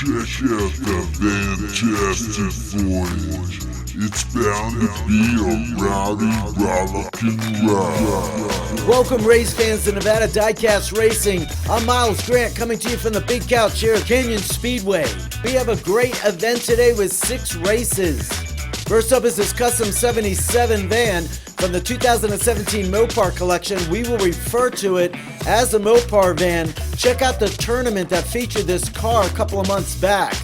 Check out the Vantastic Voyage. It's bound to be a rowdy, rollicking ride. Welcome race fans to Nevada Diecast Racing. I'm Miles Grant coming to you from the Big Couch here at Canyon Speedway. We have a great event today with 6 races. First up is this Custom 77 van from the 2017 Mopar collection. We will refer to it as the Mopar van. Check out the tournament that featured this car a couple of months back.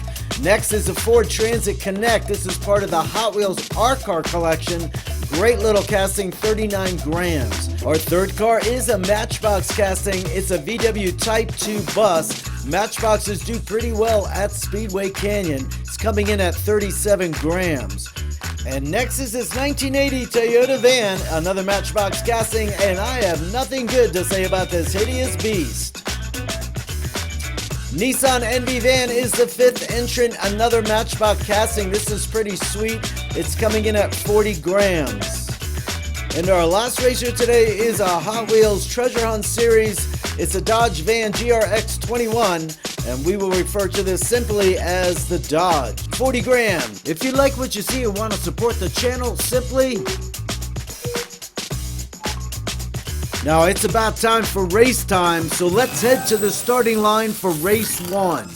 Next is the Ford Transit Connect. This is part of the Hot Wheels R-Car collection. Great little casting, 39 grams. Our third car is a Matchbox casting. It's a VW Type 2 bus. Matchboxes do pretty well at Speedway Canyon. It's coming in at 37 grams. And next is this 1980 Toyota van, another Matchbox casting, and I have nothing good to say about this hideous beast. Nissan NV van is the 5th entrant, another Matchbox casting. This is pretty sweet. It's coming in at 40 grams. And our last racer today is a Hot Wheels Treasure Hunt Series. It's a Dodge Van GRX 21, and we will refer to this simply as the Dodge. 40 grams. If you like what you see and want to support the channel, simply... Now it's about time for race time, so let's head to the starting line for race 1.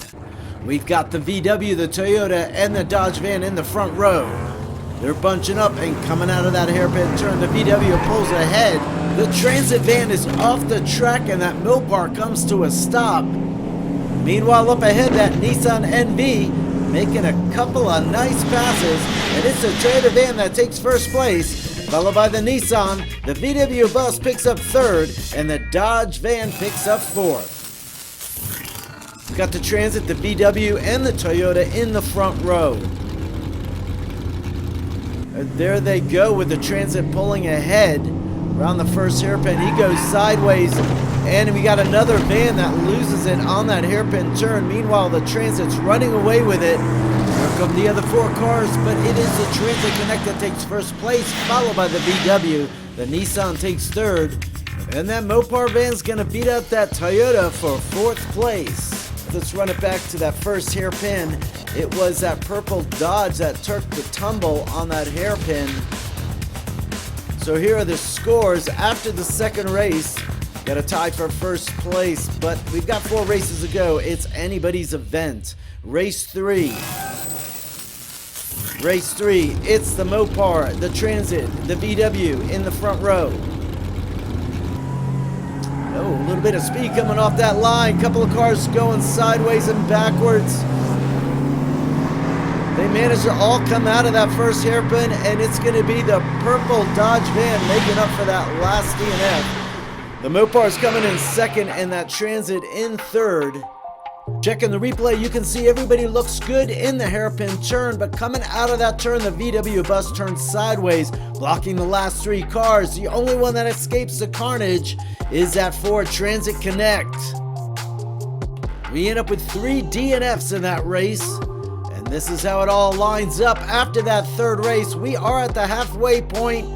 We've got the VW, the Toyota, and the Dodge van in the front row. They're bunching up and coming out of that hairpin turn. The VW pulls ahead. The Transit van is off the track and that Mopar comes to a stop. Meanwhile, up ahead, that Nissan NV making a couple of nice passes, and it's the Toyota van that takes first place, followed by the Nissan. The VW bus picks up 3rd, and the Dodge van picks up 4th. We've got the Transit, the VW, and the Toyota in the front row. And there they go with the Transit pulling ahead around the first hairpin. He goes sideways, and we got another van that loses it on that hairpin turn. Meanwhile, the Transit's running away with it. Here come the other 4 cars, but it is the Transit Connect that takes first place, followed by the VW. The Nissan takes 3rd, and that Mopar van's gonna beat up that Toyota for 4th place. Let's run it back to that first hairpin. It was that purple Dodge that took the tumble on that hairpin. So here are the scores after the second race. Got a tie for first place, but we've got 4 races to go. It's anybody's event. Race 3. Race 3, it's the Mopar, the Transit, the VW in the front row. Oh, a little bit of speed coming off that line. Couple of cars going sideways and backwards. They managed to all come out of that first hairpin, and it's going to be the purple Dodge van making up for that last DNF. The Mopar's coming in 2nd, and that Transit in 3rd. Checking the replay, you can see everybody looks good in the hairpin turn, but coming out of that turn, the VW bus turns sideways, blocking the last 3 cars. The only one that escapes the carnage is that Ford Transit Connect. We end up with 3 DNFs in that race, and this is how it all lines up. After that 3rd race, we are at the halfway point,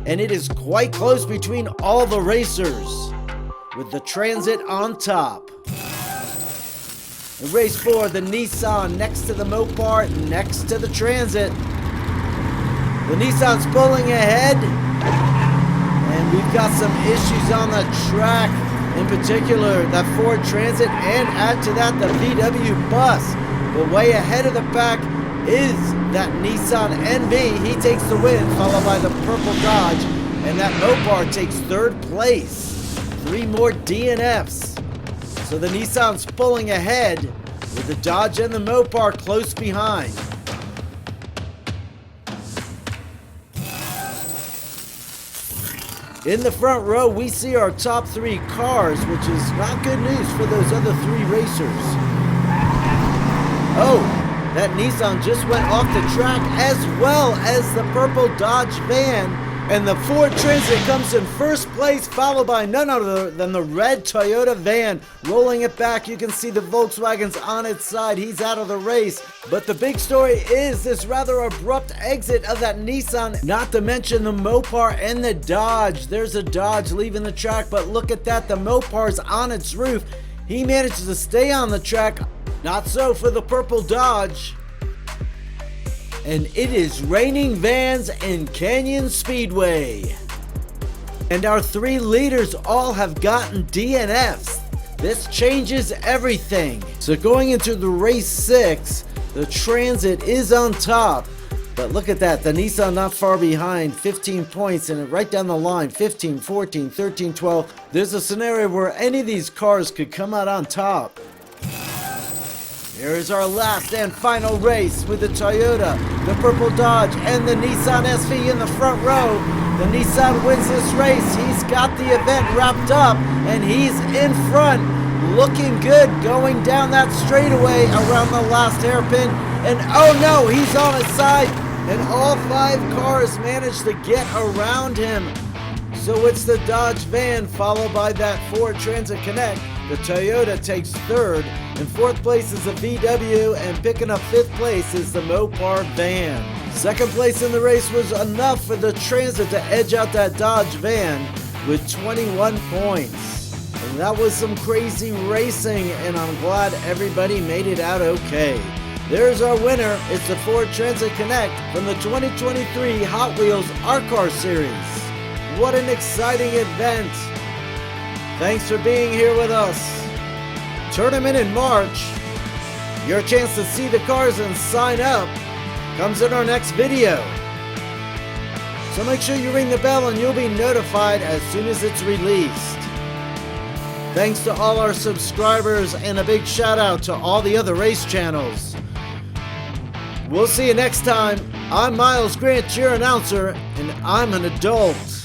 and it is quite close between all the racers, with the Transit on top. In race 4, the Nissan next to the Mopar, next to the Transit. The Nissan's pulling ahead, and we've got some issues on the track. In particular, that Ford Transit, and add to that the VW bus. But way ahead of the pack is that Nissan NV. He takes the win, followed by the purple Dodge, and that Mopar takes 3rd place. 3 more DNFs. So the Nissan's pulling ahead, with the Dodge and the Mopar close behind. In the front row, we see our top 3 cars, which is not good news for those other 3 racers. Oh, that Nissan just went off the track, as well as the purple Dodge van. And the Ford Transit comes in first place, followed by none other than the red Toyota van. Rolling it back, you can see the Volkswagen's on its side. He's out of the race. But the big story is this rather abrupt exit of that Nissan, not to mention the Mopar and the Dodge. There's a Dodge leaving the track, but look at that, the Mopar's on its roof. He manages to stay on the track. Not so for the purple Dodge. And it is raining vans in Canyon Speedway. And our 3 leaders all have gotten DNFs. This changes everything. So going into the race 6, the Transit is on top. But look at that, the Nissan not far behind, 15 points, and right down the line, 15, 14, 13, 12. There's a scenario where any of these cars could come out on top. Here is our last and final race with the Toyota, the purple Dodge, and the Nissan SV in the front row. The Nissan wins this race. He's got the event wrapped up, and he's in front, looking good, going down that straightaway around the last hairpin. And oh no, he's on his side, and all 5 cars managed to get around him. So it's the Dodge van followed by that Ford Transit Connect. The Toyota takes 3rd, and 4th place is the VW, and picking up 5th place is the Mopar van. 2nd place in the race was enough for the Transit to edge out that Dodge van with 21 points. And that was some crazy racing, and I'm glad everybody made it out okay. There's our winner. It's the Ford Transit Connect from the 2023 Hot Wheels R-Car Series. What an exciting event. Thanks for being here with us. Tournament in March. Your chance to see the cars and sign up comes in our next video. So make sure you ring the bell and you'll be notified as soon as it's released. Thanks to all our subscribers, and a big shout out to all the other race channels. We'll see you next time. I'm Miles Grant, your announcer, and I'm an adult.